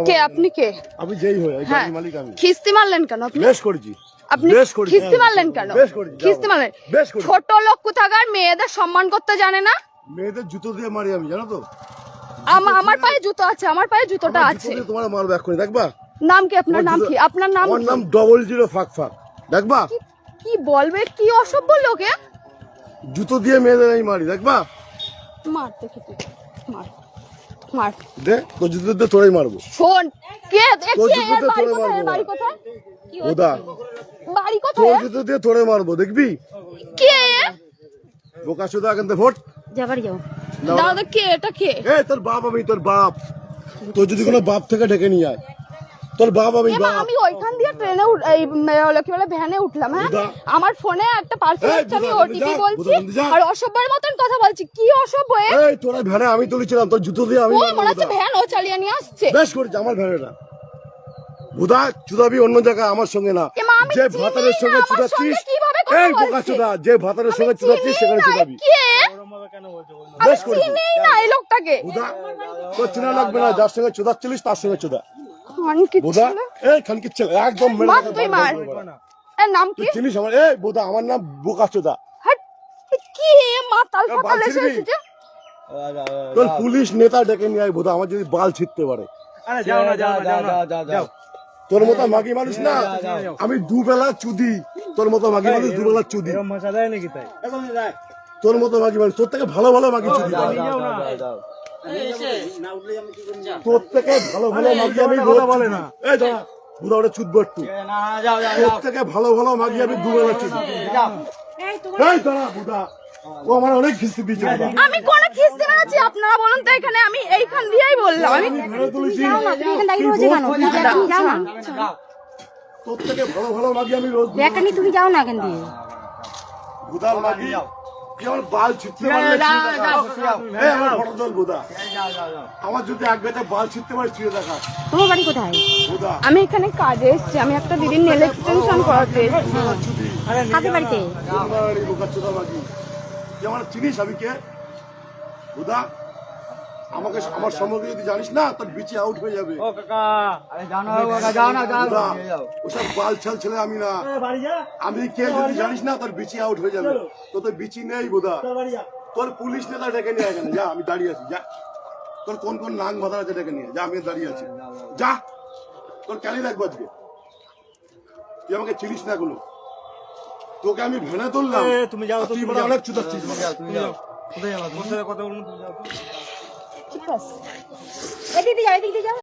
কে আপনি? কে আমি যেই হই গাড়ির মালিক আমি। খিস্তি মারলেন কেন আপনি? বেশ করেছি। আপনি খিস্তি মারলেন কেন? খিস্তি মারলেন? ছোট লোক কোথাকার, মেয়েদের সম্মান করতে জানে না। মেয়েদের জুতো দিয়ে মারি আমি, জানো তো? আমার পায়ে জুতো আছে, আমার পায়ে জুতোটা আছে। তোমার মারবো এক্ষুনি, দেখবা? নাম কি আপনার? নাম কি আপনার? নাম আমার নাম 00 ফাঁক ফাঁক, দেখবা? কি বলবে? কি অসভ্য লোকে। জুতো দিয়ে মেয়েদের আমি মারি, দেখবা? মার দেখি তুই, মার মার দে, তোর জুতো দিয়ে তোরাই মারবো। শোন, কে তোর জুতো দিয়ে তোরে মারবো। বাড়ি কোথায়? ওদা বাড়ি তোর কোথায়? জুতো দিয়ে তোরে মারবো, দেখবি? কে? বোকা শুধু এখন ভোট যা বাড়ি যাও। দাদা কে? এটা কে? তোর বাপ আমি, তোর বাপ। তোর যদি কোনো বাপ থেকে ডেকে নিয়ে আয়, তোর বাপ আমি। আমি ওইখান দিয়ে ট্রেনে কি বলে ভ্যানে উঠলাম। হ্যাঁ, আমার ফোনে একটা পার্সেল আসছে, আমি ওটিপি বলছি আর অসভ্যের মতন কথা বলছি। কি অসভ্য? এই তোরা ভ্যানে আমি তুলেছিলাম, তোর জুতো দিয়ে আমি। মনে হচ্ছে ভ্যান ও চালিয়ে নিয়ে আসছে। বেশ করেছে, আমার ভ্যানেটা। বুদা চুদাবি অন্য জায়গায়, আমার সঙ্গে না। যে ভাতারের সঙ্গে চুদাচ্ছিস, এই বোকা চুদা, যে ভাতারের সঙ্গে চুদাচ্ছিস সেখানে চুদাবি। বেশ করেছি না এই লোকটাকে। বুদা তোর চেনা লাগবে না, যার সঙ্গে চুদাচ্ছিলিস তার সঙ্গে চুদা। বুদা এই খানকির ছেলে একদম মেরে মার তুই মার। এর নাম কি? চিনিস আমার? এই বুদা আমার নাম বোকা চুদা। কি মাতাল ফাতাল এসেছে? তোর পুলিশ নেতা ডেকে নিয়ে আয় বুদা, আমার যদি বাল ছিটতে পারে। আরে যাও না, যাও না, যাও। তোর মতো মাগি মানুষ না আমি, দুবেলা চুদি। তোর মতো মাগি মানুষ দুবেলা চুদি। মশা দেয় নাকি তাই? তোর মতো মাগি মানুষ, তোর থেকে ভালো ভালো মাগি চুদি। তোর থেকে ভালো ভালো মাগি আমি বলে না। এই দাঁড়া বুদা, ওটা চুদবো একটু। তোর থেকে ভালো ভালো মাগি আমি দুবেলা চুদি। এই দাঁড়া বুদা, ও আমার অনেক খিস্তি দিয়েছে। আমি কোন খিস্তি মেরেছি? আপনারা বলুন তো এখানে। আমি এইখান দিয়েই বললাম। আমি তোর থেকে ভালো ভালো মাগি আমি রোজ। তুমি যাও না এখান দিয়ে। বুদার মাগি আমার বাল ছিটতে পারলে আমার ফটো তোল বুদা। আমার যদি এক বেটা বাল ছিটতে পারে ছুঁয়ে দেখা। তোমার বাড়ি কোথায়? বুদা আমি এখানে কাজে এসেছি, আমি একটা দিদির নেল এক্সটেনশন করাতে এসেছি। কাদের বাড়িতে? বোকা চোদা মাগি, তুই আমার চিনিস আমি কে? বুদা আমাকে আমার সম্পর্কে যদি জানিস না, তোর বিচি আউট হয়ে যাবে। ও কাকা, আরে যাও না কাকা, যাও না, বুদা ওসব বাল ছাল ছেলে আমি না। আমি কে যদি জানিস না, তোর বিচি আউট হয়ে যাবে। তোর বিচি নেই বুদা। তোর পুলিশ নেতা ডেকে নিয়ে এখানে যা, আমি দাঁড়িয়ে আছি। যা, তোর কোন কোন নাং মাথা আছে ডেকে নিয়ে যা, আমি দাঁড়িয়ে আছি। যা, তোর ক্যালি রাখবো আজকে। তুই আমাকে চিনিস না গুলো, তোকে আমি ভেনে তুললাম। তুমি যাও, তুই বলে অনেক চুদাচ্ছিস। তুমি যাও। কোথায় যাবা? তোমার সাথে কথা বলুন, তুমি যাও। ঠিক আছে, এদিকে যাও, এদিকে যাও।